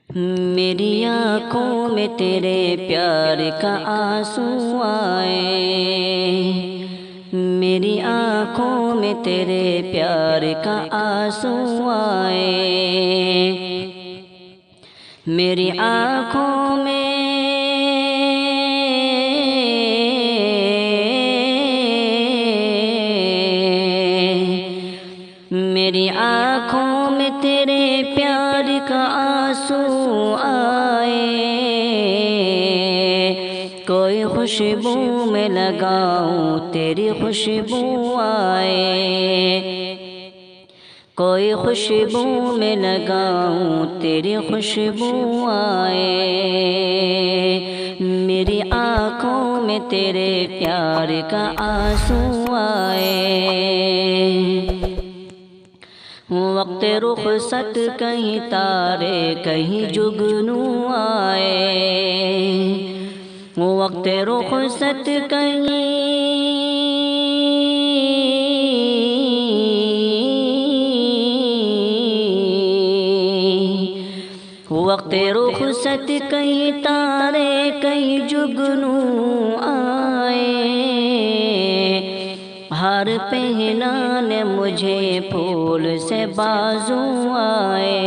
میری آنکھوں میں تیرے پیار کا آنسو آئے، میری آنکھوں میں تیرے پیار کا آنسو آئے، میری آنکھوں میں میری آنکھوں میں تیرے پیار کا آنسو آئے، کوئی خوشبو میں لگاؤں تیری خوشبو آئے، کوئی خوشبو میں لگاؤں تیری خوشبو آئے، میری آنکھوں میں تیرے پیار کا آنسو آئے۔ وقت رخصت کہیں تارے کہیں جگنو آئے، وقت رخصت کہیں وقت رخصت کہیں تارے کہیں جگنو آئے، ہار پہنانے مجھے پھول سے بازو آئے،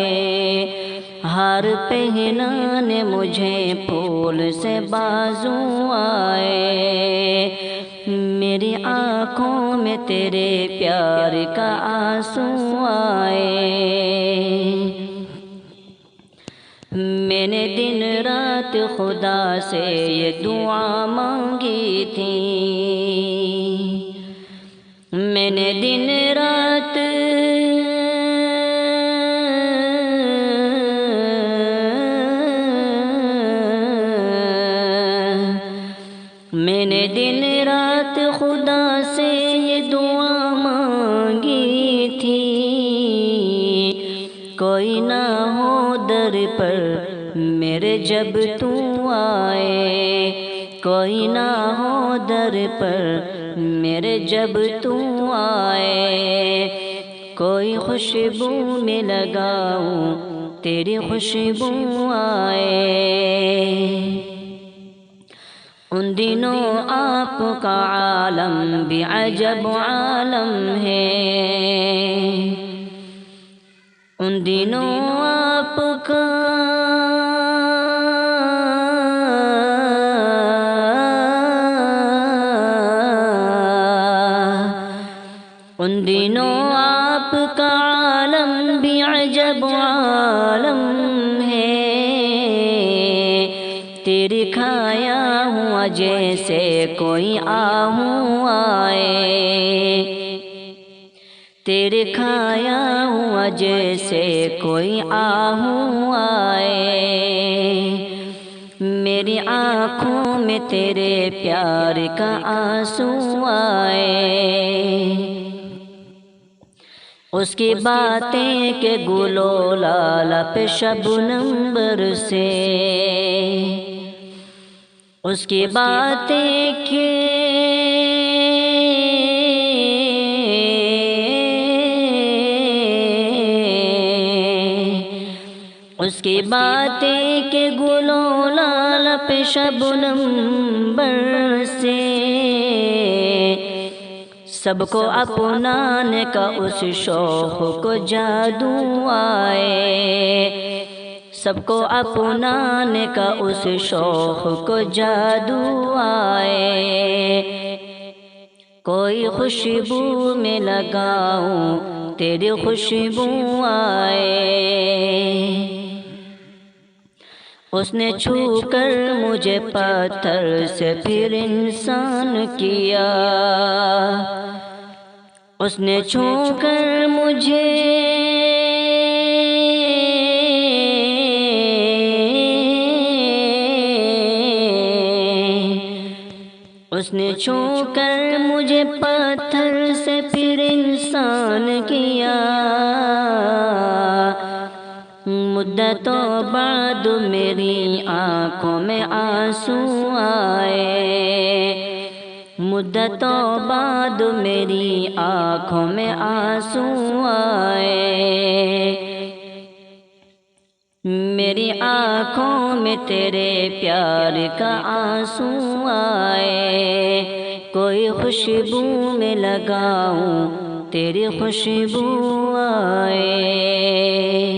ہار پہنانے مجھے پھول سے بازو آئے، میری آنکھوں میں تیرے پیار کا آنسو آئے۔ میں نے دن رات خدا سے یہ دعا مانگی تھی، میں نے دن رات میں نے دن رات خدا سے یہ دعا مانگی تھی، کوئی نہ ہو در پر میرے جب تو آئے، کوئی نہ ہو در پر میرے جب تو آئے، کوئی خوشبو میں لگاؤں تیری خوشبو آئے، ان دنوں آپ کا عالم بھی عجب عالم ہے، ان دنوں آپ کا ان دنوں آپ کا عالم بھی عجب عالم ہے، تیری کھایا ہوا جیسے کوئی آہو آئے، تیرے کھایا ہوا جیسے کوئی آہو آئے، میری آنکھوں میں تیرے پیار کا آنسو آئے، اس کی باتیں کہ گل و لال پہ شبنم برسے، اس کی باتیں کہ اس کی باتیں کہ گل و لال پہ شبنم برسے، سب کو اپنانے کا اس شوق کو جادو آئے، سب کو اپنانے کا اس شوق کو جادو آئے، کوئی خوشبو میں لگاؤں تیری خوشبو آئے، اس نے چھو کر مجھے پتھر سے پھر انسان کیا، اس نے چھو کر مجھے اس نے چھو کر مجھے پتھر سے پھر انسان کیا، مدتوں بعد میری آنکھوں میں آنسو آئے، مدتوں بعد میری آنکھوں میں آنسو آئے، میری آنکھوں میں تیرے پیار کا آنسو آئے، کوئی خوشبو میں لگاؤں تیری خوشبو آئے۔